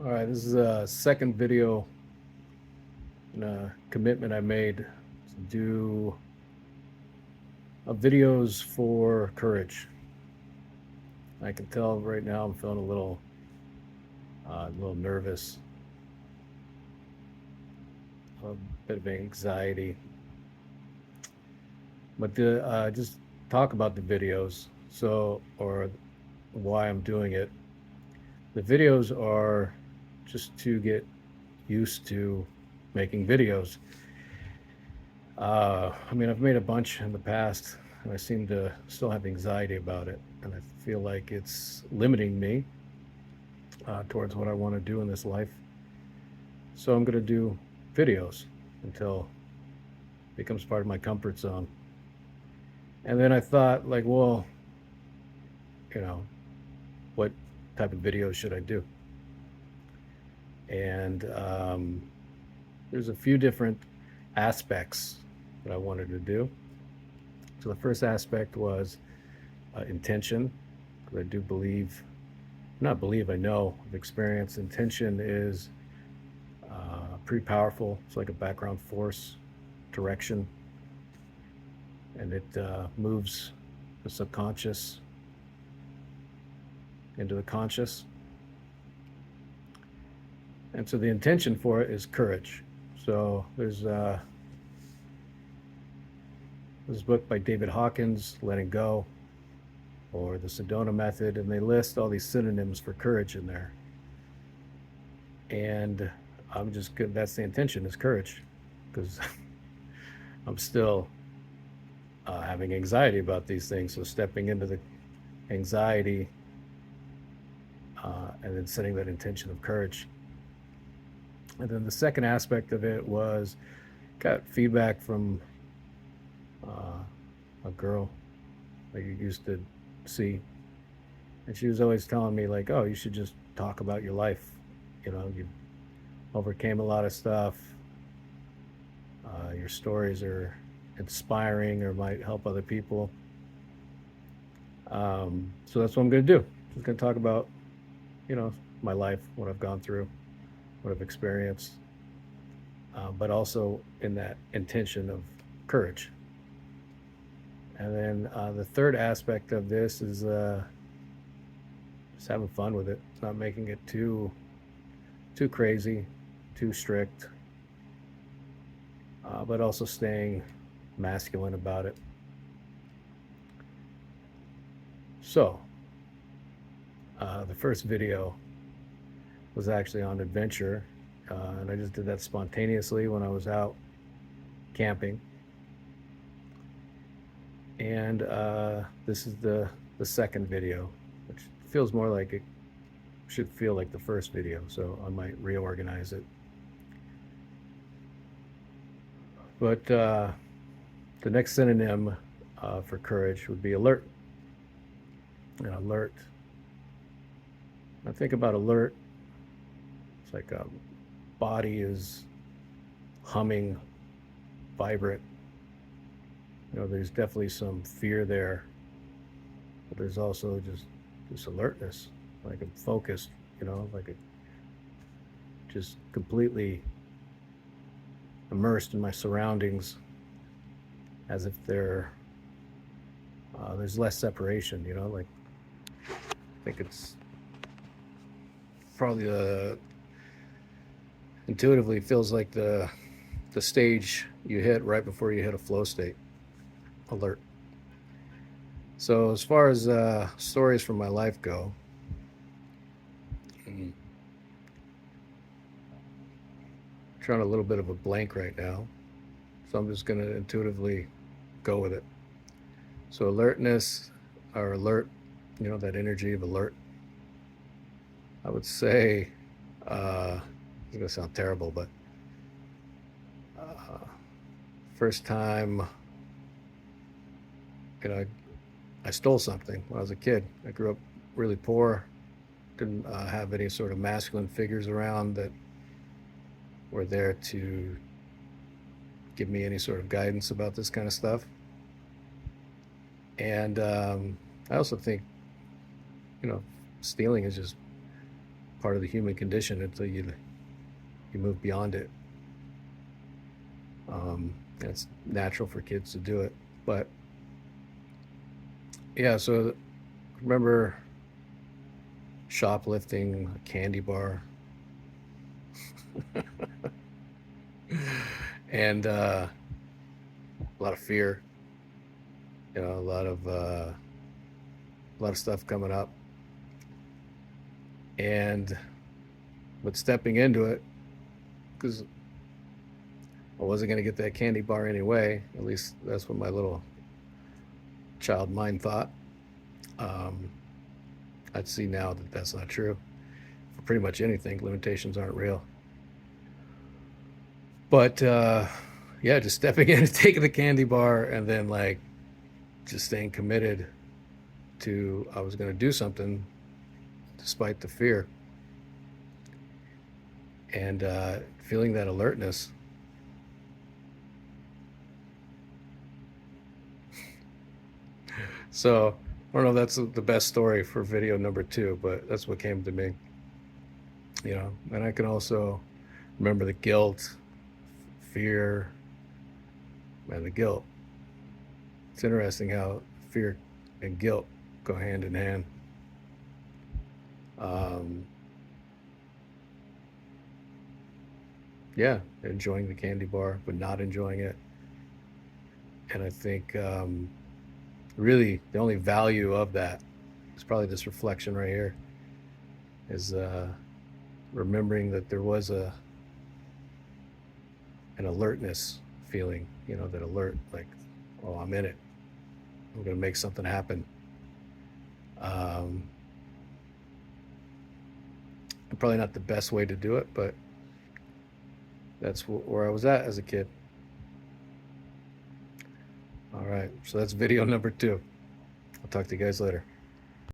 All right, this is a second video and a commitment I made to do videos for courage. I can tell right now I'm feeling a little nervous, a bit of anxiety. But to just talk about the videos, or why I'm doing it. The videos are just to get used to making videos. I mean, I've made a bunch in the past, and I seem to still have anxiety about it, and I feel like it's limiting me towards what I want to do in this life. So I'm going to do videos until it becomes part of my comfort zone. And then I thought, like, well, you know, what type of videos should I do? And there's a few different aspects that I wanted to do. So the first aspect was intention, because I do believe, not believe, I know of experience, intention is pretty powerful. It's like a background force, direction, and it moves the subconscious into the conscious. And so the intention for it is courage. So there's this book by David Hawkins, Letting Go, or the Sedona Method, and they list all these synonyms for courage in there. And I'm just good. That's the intention, is courage, because I'm still having anxiety about these things. So stepping into the anxiety and then setting that intention of courage. And then the second aspect of it was, got feedback from a girl that you used to see, and she was always telling me, like, oh, you should just talk about your life. You overcame a lot of stuff. Your stories are inspiring or might help other people. So that's what I'm going to do. Just going to talk about, my life, what I've gone through, what I've experienced, but also in that intention of courage. And then the third aspect of this is just having fun with it. It's not making it too crazy, too strict, but also staying masculine about it. So the first video was actually on adventure, and I just did that spontaneously when I was out camping. And this is the second video, which feels more like it should feel like the first video, so I might reorganize it. But the next synonym for courage would be alert. And alert, I think about alert, it's like a body is humming, vibrant. There's definitely some fear there, but there's also just this alertness, like I'm focused, like it just completely immersed in my surroundings, as if there's less separation, like I think it's probably intuitively feels like the stage you hit right before you hit a flow state. Alert. So as far as stories from my life go, I'm trying a little bit of a blank right now, so I'm just going to intuitively go with it. So alertness, or alert, that energy of alert, I would say, it's going to sound terrible, but first time, I stole something when I was a kid. I grew up really poor, didn't have any sort of masculine figures around that were there to give me any sort of guidance about this kind of stuff. And I also think, stealing is just part of the human condition until you move beyond it. It's natural for kids to do it, but yeah. So remember shoplifting a candy bar, and a lot of fear, a lot of stuff coming up, but stepping into it, because I wasn't going to get that candy bar anyway. At least that's what my little child mind thought. I'd see now that that's not true. For pretty much anything, limitations aren't real. But yeah, just stepping in and taking the candy bar, and then like just staying committed to I was going to do something despite the fear, and feeling that alertness. So I don't know if that's the best story for video number 2, but that's what came to me. And I can also remember the guilt, fear, and the guilt. It's interesting how fear and guilt go hand in hand. Yeah, enjoying the candy bar, but not enjoying it. And I think really the only value of that is probably this reflection right here, is remembering that there was an alertness feeling, that alert, like, oh, I'm in it, I'm going to make something happen. Probably not the best way to do it, but that's where I was at as a kid. All right, so that's video number 2. I'll talk to you guys later.